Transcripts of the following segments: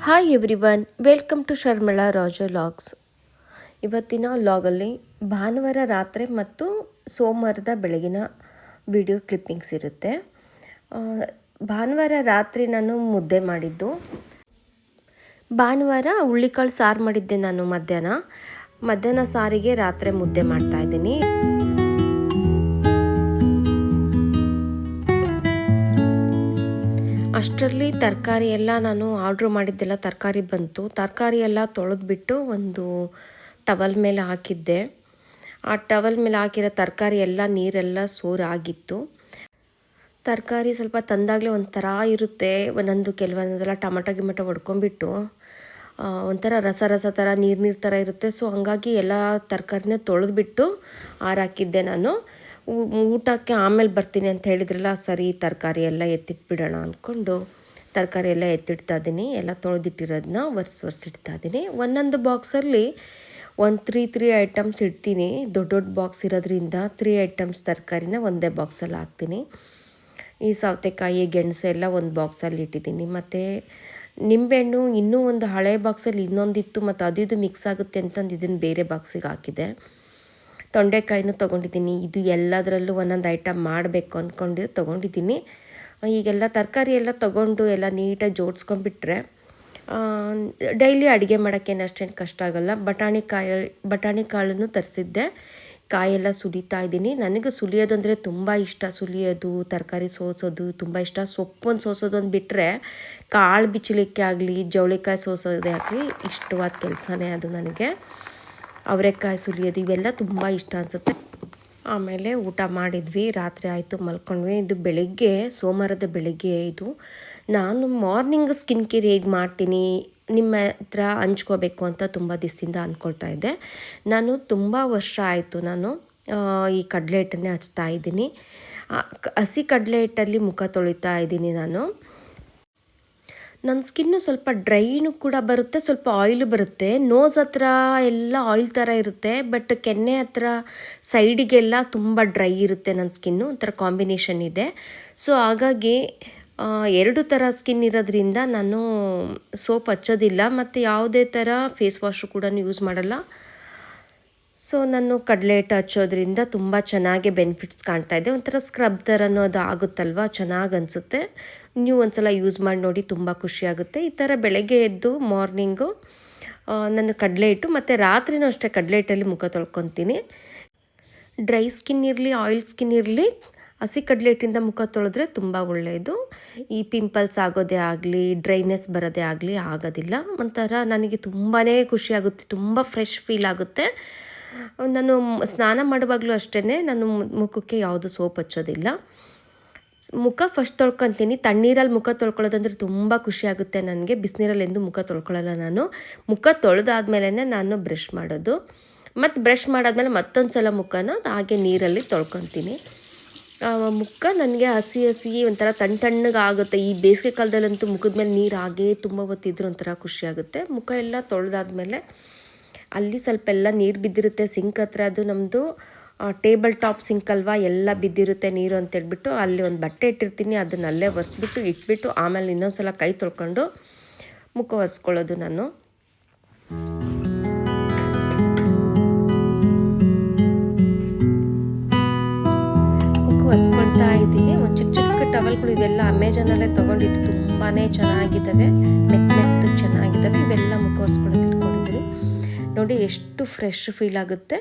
Hi everyone, welcome to Sharmila Raja logs. ಇವತ್ತಿನ ಲಾಗಲ್ಲಿ ಭಾನುವಾರ ರಾತ್ರಿ ಮತ್ತು ಸೋಮವಾರದ ಬೆಳಗಿನ ವಿಡಿಯೋ ಕ್ಲಿಪ್ಪಿಂಗ್ಸ್ ಇರುತ್ತೆ. ಭಾನುವಾರ ರಾತ್ರಿ ನಾನು ಮುದ್ದೆ ಮಾಡಿದ್ದು. ಭಾನುವಾರ ಹುಳ್ಳಿಕಾಳು ಸಾರು ಮಾಡಿದ್ದೆ ನಾನು ಮಧ್ಯಾಹ್ನ ಸಾರಿಗೆ ರಾತ್ರಿ ಮುದ್ದೆ ಮಾಡ್ತಾಯಿದ್ದೀನಿ. ಅಷ್ಟರಲ್ಲಿ ತರಕಾರಿ ಎಲ್ಲ ನಾನು ಆರ್ಡ್ರ್ ಮಾಡಿದ್ದೆಲ್ಲ ತರಕಾರಿ ಬಂತು. ತರಕಾರಿ ಎಲ್ಲ ತೊಳೆದ್ಬಿಟ್ಟು ಒಂದು ಟವಲ್ ಮೇಲೆ ಹಾಕಿದ್ದೆ. ಆ ಟವಲ್ ಮೇಲೆ ಹಾಕಿರೋ ತರಕಾರಿ ಎಲ್ಲ ನೀರೆಲ್ಲ ಸೋರಾಗಿತ್ತು. ತರಕಾರಿ ಸ್ವಲ್ಪ ತಂದಾಗಲೇ ಒಂಥರ ಇರುತ್ತೆ. ಕೆಲವೊಂದೆಲ್ಲ ಟೊಮಟೊ ಹೊಡ್ಕೊಂಡ್ಬಿಟ್ಟು ಒಂಥರ ರಸ ಥರ ನೀರು ಥರ ಇರುತ್ತೆ. ಸೊ ಹಂಗಾಗಿ ಎಲ್ಲ ತರಕಾರಿನ ತೊಳೆದ್ಬಿಟ್ಟು ಆರಾಕಿದ್ದೆ ನಾನು. ಊಟಕ್ಕೆ ಆಮೇಲೆ ಬರ್ತೀನಿ ಅಂತ ಹೇಳಿದ್ರಲ್ಲ, ಸರಿ ತರಕಾರಿ ಎಲ್ಲ ಎತ್ತಿಟ್ಬಿಡೋಣ ಅಂದ್ಕೊಂಡು ತರಕಾರಿ ಎಲ್ಲ ಎತ್ತಿಡ್ತಾ ಇದ್ದೀನಿ. ಎಲ್ಲ ತೊಳೆದಿಟ್ಟಿರೋದನ್ನ ಒರೆಸಿಡ್ತಾ ಇದ್ದೀನಿ. ಒಂದೊಂದು ಬಾಕ್ಸಲ್ಲಿ ಒಂದು ತ್ರೀ ಐಟಮ್ಸ್ ಇಡ್ತೀನಿ. ದೊಡ್ಡ ಬಾಕ್ಸ್ ಇರೋದ್ರಿಂದ 3 ಐಟಮ್ಸ್ ತರಕಾರಿನ ಒಂದೇ ಬಾಕ್ಸಲ್ಲಿ ಹಾಕ್ತೀನಿ. ಈ ಸೌತೆಕಾಯಿ, ಗೆಣಸು ಎಲ್ಲ ಒಂದು ಬಾಕ್ಸಲ್ಲಿ ಇಟ್ಟಿದ್ದೀನಿ. ಮತ್ತು ನಿಂಬೆಹಣ್ಣು ಇನ್ನೂ ಒಂದು ಹಳೆ ಬಾಕ್ಸಲ್ಲಿ ಇನ್ನೊಂದಿತ್ತು, ಮತ್ತು ಅದು ಮಿಕ್ಸ್ ಆಗುತ್ತೆ ಅಂತಂದು ಇದನ್ನು ಬೇರೆ ಬಾಕ್ಸಿಗೆ ಹಾಕಿದೆ. ತೊಂಡೆಕಾಯಿನೂ ತೊಗೊಂಡಿದ್ದೀನಿ. ಇದು ಎಲ್ಲದರಲ್ಲೂ ಒಂದೊಂದು ಐಟಮ್ ಮಾಡಬೇಕು ಅಂದ್ಕೊಂಡು ತೊಗೊಂಡಿದ್ದೀನಿ. ಈಗೆಲ್ಲ ತರಕಾರಿ ಎಲ್ಲ ತೊಗೊಂಡು ಎಲ್ಲ ನೀಟಾಗಿ ಜೋಡಿಸ್ಕೊಂಡ್ಬಿಟ್ರೆ ಡೈಲಿ ಅಡುಗೆ ಮಾಡೋಕ್ಕೇನು ಅಷ್ಟೇನು ಕಷ್ಟ ಆಗೋಲ್ಲ. ಬಟಾಣಿ ಕಾಳನ್ನು ತರಿಸಿದ್ದೆ. ಕಾಯೆಲ್ಲ ಸುಲಿತಾ ಇದ್ದೀನಿ. ನನಗೆ ಸುಲಿಯೋದಂದರೆ ತುಂಬ ಇಷ್ಟ. ಸುಲಿಯೋದು, ತರಕಾರಿ ಸೋಸೋದು ತುಂಬ ಇಷ್ಟ. ಸೊಪ್ಪನ್ನು ಸೋಸೋದು ಒಂದು ಬಿಟ್ಟರೆ ಕಾಳು ಬಿಚ್ಚಲಿಕ್ಕೆ ಆಗಲಿ, ಜವಳಿಕಾಯಿ ಸೋಸೋದೇ ಆಗಲಿ ಇಷ್ಟವಾದ ಕೆಲಸನೇ ಅದು ನನಗೆ. ಅವರೆಕಾಯಿ ಸುಲಿಯೋದು ಇವೆಲ್ಲ ತುಂಬ ಇಷ್ಟ ಅನಿಸುತ್ತೆ. ಆಮೇಲೆ ಊಟ ಮಾಡಿದ್ವಿ, ರಾತ್ರಿ ಆಯಿತು, ಮಲ್ಕೊಂಡ್ವಿ. ಇದು ಬೆಳಗ್ಗೆ, ಸೋಮವಾರದ ಬೆಳಗ್ಗೆ ಇದು. ನಾನು ಮಾರ್ನಿಂಗ್ ಸ್ಕಿನ್ ಕೇರ್ ಹೇಗೆ ಮಾಡ್ತೀನಿ ನಿಮ್ಮ ಹತ್ರ ಹಂಚ್ಕೋಬೇಕು ಅಂತ ತುಂಬ ದಿವಸದಿಂದ ಅಂದ್ಕೊಳ್ತಾ ಇದ್ದೆ. ನಾನು ತುಂಬ ವರ್ಷ ಆಯಿತು ನಾನು ಈ ಕಡಲೆ ಹಿಟ್ಟನ್ನೇ ಹಚ್ತಾ ಇದ್ದೀನಿ. ಹಸಿ ಕಡಲೆ ಹಿಟ್ಟಲ್ಲಿ ಮುಖ ತೊಳಿತಾ ಇದ್ದೀನಿ ನಾನು. ನನ್ನ ಸ್ಕಿನ್ನು ಸ್ವಲ್ಪ ಡ್ರೈನು ಕೂಡ ಬರುತ್ತೆ, ಸ್ವಲ್ಪ ಆಯಿಲು ಬರುತ್ತೆ. ನೋಸ್ ಹತ್ರ ಎಲ್ಲ ಆಯಿಲ್ ಥರ ಇರುತ್ತೆ, ಬಟ್ ಕೆನ್ನೆ ಹತ್ರ ಸೈಡಿಗೆಲ್ಲ ತುಂಬ ಡ್ರೈ ಇರುತ್ತೆ ನನ್ನ ಸ್ಕಿನ್ನು. ಒಂಥರ ಕಾಂಬಿನೇಷನ್ ಇದೆ. ಸೊ ಹಾಗಾಗಿ 2 ಥರ ಸ್ಕಿನ್ ಇರೋದ್ರಿಂದ ನಾನು ಸೋಪ್ ಹಚ್ಚೋದಿಲ್ಲ, ಮತ್ತು ಯಾವುದೇ ಥರ ಫೇಸ್ ವಾಶು ಕೂಡ ಯೂಸ್ ಮಾಡಲ್ಲ. ಸೊ ನಾನು ಕಡಲೆ ಹಿಟ್ಟು ಹಚ್ಚೋದ್ರಿಂದ ತುಂಬ ಚೆನ್ನಾಗಿ ಬೆನಿಫಿಟ್ಸ್ ಕಾಣ್ತಾ ಇದೆ. ಒಂಥರ ಸ್ಕ್ರಬ್ ಥರನೂ ಅದು ಆಗುತ್ತಲ್ವ, ಚೆನ್ನಾಗಿ ಅನಿಸುತ್ತೆ. ನೀವು ಒಂದ್ಸಲ ಯೂಸ್ ಮಾಡಿ ನೋಡಿ, ತುಂಬ ಖುಷಿಯಾಗುತ್ತೆ. ಈ ಥರ ಬೆಳಗ್ಗೆ ಎದ್ದು ಮಾರ್ನಿಂಗು ನಾನು ಕಡಲೆ ಹಿಟ್ಟು, ಮತ್ತು ರಾತ್ರಿನೂ ಅಷ್ಟೇ ಕಡಲೆ ಹಿಟ್ಟಲ್ಲಿ ಮುಖ ತೊಳ್ಕೊತೀನಿ. ಡ್ರೈ ಸ್ಕಿನ್ ಇರಲಿ, ಆಯಿಲ್ ಸ್ಕಿನ್ ಇರಲಿ, ಹಸಿ ಕಡಲೆ ಹಿಟ್ಟಿಂದ ಮುಖ ತೊಳೆದ್ರೆ ತುಂಬ ಒಳ್ಳೆಯದು. ಈ ಪಿಂಪಲ್ಸ್ ಆಗೋದೇ ಆಗಲಿ, ಡ್ರೈನೆಸ್ ಬರೋದೇ ಆಗಲಿ ಆಗೋದಿಲ್ಲ. ಒಂಥರ ನನಗೆ ತುಂಬಾ ಖುಷಿಯಾಗುತ್ತೆ, ತುಂಬ ಫ್ರೆಶ್ ಫೀಲ್ ಆಗುತ್ತೆ. ನಾನು ಸ್ನಾನ ಮಾಡುವಾಗಲೂ ಅಷ್ಟೇ ನಾನು ಮುಖಕ್ಕೆ ಯಾವುದು ಸೋಪ್ ಹಚ್ಚೋದಿಲ್ಲ. ಮುಖ ಫಸ್ಟ್ ತೊಳ್ಕೊತೀನಿ. ತಣ್ಣೀರಲ್ಲಿ ಮುಖ ತೊಳ್ಕೊಳ್ಳೋದಂದ್ರೆ ತುಂಬ ಖುಷಿಯಾಗುತ್ತೆ ನನಗೆ. ಬಿಸಿನೀರಲ್ಲಿ ಎಂದು ಮುಖ ತೊಳ್ಕೊಳ್ಳಲ್ಲ ನಾನು. ಮುಖ ತೊಳೆದಾದ್ಮೇಲೆ ನಾನು ಬ್ರಷ್ ಮಾಡೋದು. ಮತ್ತು ಬ್ರಷ್ ಮಾಡಾದ್ಮೇಲೆ ಮತ್ತೊಂದು ಸಲ ಮುಖನ ಹಾಗೆ ನೀರಲ್ಲಿ ತೊಳ್ಕೊತೀನಿ. ಮುಖ ನನಗೆ ಹಸಿ ಒಂಥರ ತಣ್ಣಗೆ ಆಗುತ್ತೆ. ಈ ಬೇಸಿಗೆ ಕಾಲದಲ್ಲಂತೂ ಮುಖದ ಮೇಲೆ ನೀರು ಹಾಗೇ ತುಂಬ ಹೊತ್ತಿದ್ರು ಒಂಥರ ಖುಷಿಯಾಗುತ್ತೆ. ಮುಖ ಎಲ್ಲ ತೊಳೆದಾದ್ಮೇಲೆ ಅಲ್ಲಿ ಸ್ವಲ್ಪ ಎಲ್ಲ ನೀರು ಬಿದ್ದಿರುತ್ತೆ ಸಿಂಕ್ ಹತ್ರ. ಅದು ನಮ್ಮದು ಟೇಬಲ್ ಟಾಪ್ ಸಿಂಕ್ ಅಲ್ವಾ, ಎಲ್ಲ ಬಿದ್ದಿರುತ್ತೆ ನೀರು ಅಂತೇಳ್ಬಿಟ್ಟು ಅಲ್ಲಿ ಒಂದು ಬಟ್ಟೆ ಇಟ್ಟಿರ್ತೀನಿ. ಅದನ್ನ ಅಲ್ಲೇ ಒರೆಸ್ಬಿಟ್ಟು ಇಟ್ಬಿಟ್ಟು ಆಮೇಲೆ ಇನ್ನೊಂದು ಸಲ ಕೈ ತೊಳ್ಕೊಂಡು ಮುಖ ಒರೆಸ್ಕೊಳ್ಳೋದು ನಾನು. ಮುಖ ಒರೆಸ್ಕೊಳ್ತಾ ಇದ್ದೀನಿ. ಒಂದು ಚಿಕ್ಕ ಟವಲ್ಗಳು ಇವೆಲ್ಲ ಅಮೆಜಾನಲ್ಲೇ ತೊಗೊಂಡಿದ್ದು, ತುಂಬಾ ಚೆನ್ನಾಗಿದ್ದಾವೆ, ಮೆತ್ತಗೆ ಚೆನ್ನಾಗಿದ್ದಾವೆ. ಇವೆಲ್ಲ ಮುಖ ಒರೆಸ್ಕೊಳ್ಳೋಕೆ ಇಟ್ಕೊಂಡಿದ್ದೀನಿ. ನೋಡಿ ಎಷ್ಟು ಫ್ರೆಶ್ ಫೀಲ್ ಆಗುತ್ತೆ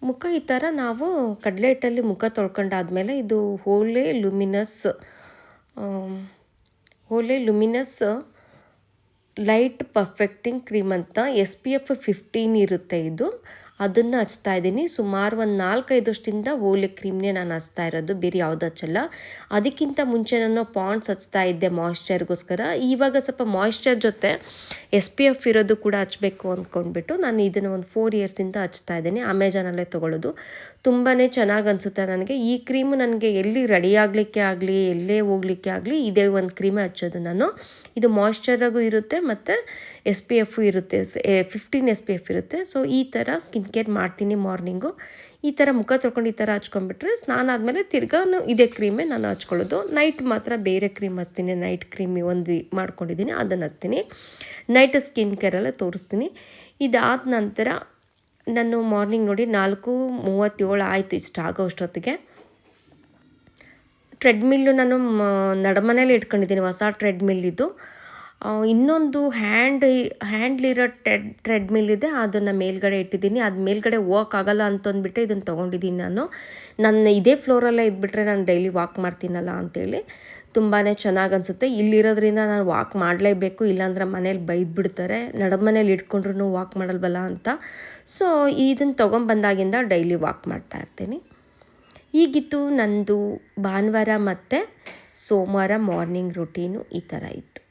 ಮುಖ. ಈ ಥರ ನಾವು ಕಡಲೆ ಹಿಟ್ಟಲ್ಲಿ ಮುಖ ತೊಳ್ಕೊಂಡಾದ್ಮೇಲೆ ಇದು ಹೋಲೆ ಲುಮಿನಸ್ ಲೈಟ್ ಪರ್ಫೆಕ್ಟಿಂಗ್ ಕ್ರೀಮ್ ಅಂತ SPF 15 ಇರುತ್ತೆ ಇದು. ಅದನ್ನು ಹಚ್ತಾ ಇದ್ದೀನಿ. ಸುಮಾರು ಒಂದು 4-5 ವರ್ಷದಿಂದ ಓಲೆ ಕ್ರೀಮ್ನೇ ನಾನು ಹಚ್ತಾ ಇರೋದು, ಬೇರೆ ಯಾವುದು ಹಚ್ಚಲ್ಲ. ಅದಕ್ಕಿಂತ ಮುಂಚೆ ನಾನು ಪಾಂಡ್ಸ್ ಹಚ್ತಾ ಇದ್ದೆ ಮಾಯ್ಶ್ಚರ್ಗೋಸ್ಕರ. ಇವಾಗ ಸ್ವಲ್ಪ ಮಾಯ್ಶ್ಚರ್ ಜೊತೆ SPF ಇರೋದು ಕೂಡ ಹಚ್ಚಬೇಕು ಅಂದ್ಕೊಂಡ್ಬಿಟ್ಟು ನಾನು ಇದನ್ನು ಒಂದು 4 ಇಯರ್ಸಿಂದ ಹಚ್ತಾ ಇದ್ದೀನಿ. ಅಮೆಜಾನಲ್ಲೇ ತೊಗೊಳ್ಳೋದು. ತುಂಬಾ ಚೆನ್ನಾಗಿ ಅನಿಸುತ್ತೆ ನನಗೆ. ಈ ಕ್ರೀಮು ನನಗೆ ಎಲ್ಲಿ ರೆಡಿ ಆಗಲಿಕ್ಕೆ ಆಗಲಿ, ಎಲ್ಲೇ ಹೋಗಲಿಕ್ಕೆ ಆಗಲಿ ಇದೇ ಒಂದು ಕ್ರೀಮೇ ಹಚ್ಚೋದು ನಾನು. ಇದು ಮಾಯ್ಶ್ಚರಾಗೂ ಇರುತ್ತೆ ಮತ್ತು SPF ಇರುತ್ತೆ, 15 SPF ಇರುತ್ತೆ. ಸೊ ಈ ಥರ ಸ್ಕಿನ್ ಕೇರ್ ಮಾಡ್ತೀನಿ ಮಾರ್ನಿಂಗು. ಈ ಥರ ಮುಖ ತೊಳ್ಕೊಂಡು ಈ ಥರ ಹಚ್ಕೊಂಡ್ಬಿಟ್ರೆ ಸ್ನಾನ ಆದಮೇಲೆ ತಿರ್ಗಾನು ಇದೇ ಕ್ರೀಮೇ ನಾನು ಹಚ್ಕೊಳ್ಳೋದು. ನೈಟ್ ಮಾತ್ರ ಬೇರೆ ಕ್ರೀಮ್ ಹಚ್ತೀನಿ. ನೈಟ್ ಕ್ರೀಮ್ ಒಂದು ಮಾಡ್ಕೊಂಡಿದ್ದೀನಿ, ಅದನ್ನು ಹಚ್ತೀನಿ. ನೈಟ್ ಸ್ಕಿನ್ ಕೇರೆಲ್ಲ ತೋರಿಸ್ತೀನಿ. ಇದಾದ ನಂತರ ನಾನು ಮಾರ್ನಿಂಗ್ ನೋಡಿ 4:37 ಆಯಿತು, ಇಷ್ಟ ಆಗೋ ಅಷ್ಟೊತ್ತಿಗೆ. ಟ್ರೆಡ್ಮಿಲ್ಲು ನಾನು ನಡುಮನೇಲಿ ಇಟ್ಕೊಂಡಿದ್ದೀನಿ, ಹೊಸ ಟ್ರೆಡ್ಮಿಲ್ ಇದು. ಇನ್ನೊಂದು ಹ್ಯಾಂಡ್ಲಿರೋ ಟ್ರೆಡ್ಮಿಲ್ ಇದೆ, ಅದನ್ನು ಮೇಲ್ಗಡೆ ಇಟ್ಟಿದ್ದೀನಿ. ಅದು ಮೇಲ್ಗಡೆ ಹೋಗೋಕ್ಕಾಗಲ್ಲ ಅಂತಂದ್ಬಿಟ್ಟು ಇದನ್ನು ತೊಗೊಂಡಿದ್ದೀನಿ ನಾನು. ನನ್ನ ಇದೇ ಫ್ಲೋರಲ್ಲೇ ಇದ್ಬಿಟ್ರೆ ನಾನು ಡೈಲಿ ವಾಕ್ ಮಾಡ್ತೀನಲ್ಲ ಅಂತೇಳಿ ತುಂಬಾ ಚೆನ್ನಾಗಿ ಅನಿಸುತ್ತೆ. ಇಲ್ಲಿರೋದ್ರಿಂದ ನಾನು ವಾಕ್ ಮಾಡಲೇಬೇಕು, ಇಲ್ಲಾಂದ್ರೆ ಮನೇಲಿ ಬೈದ್ಬಿಡ್ತಾರೆ, ನಡುಮನೇಲಿ ಇಟ್ಕೊಂಡ್ರೂ ವಾಕ್ ಮಾಡಲ್ವಲ್ಲ ಅಂತ. ಸೊ ಇದನ್ನು ತೊಗೊಂಬಂದಾಗಿಂದ ಡೈಲಿ ವಾಕ್ ಮಾಡ್ತಾಯಿರ್ತೀನಿ. ಈಗಿತ್ತು ನಂದು ಭಾನುವಾರ ಮತ್ತು ಸೋಮವಾರ ಮಾರ್ನಿಂಗ್ ರುಟೀನು ಈ ಥರ ಇತ್ತು.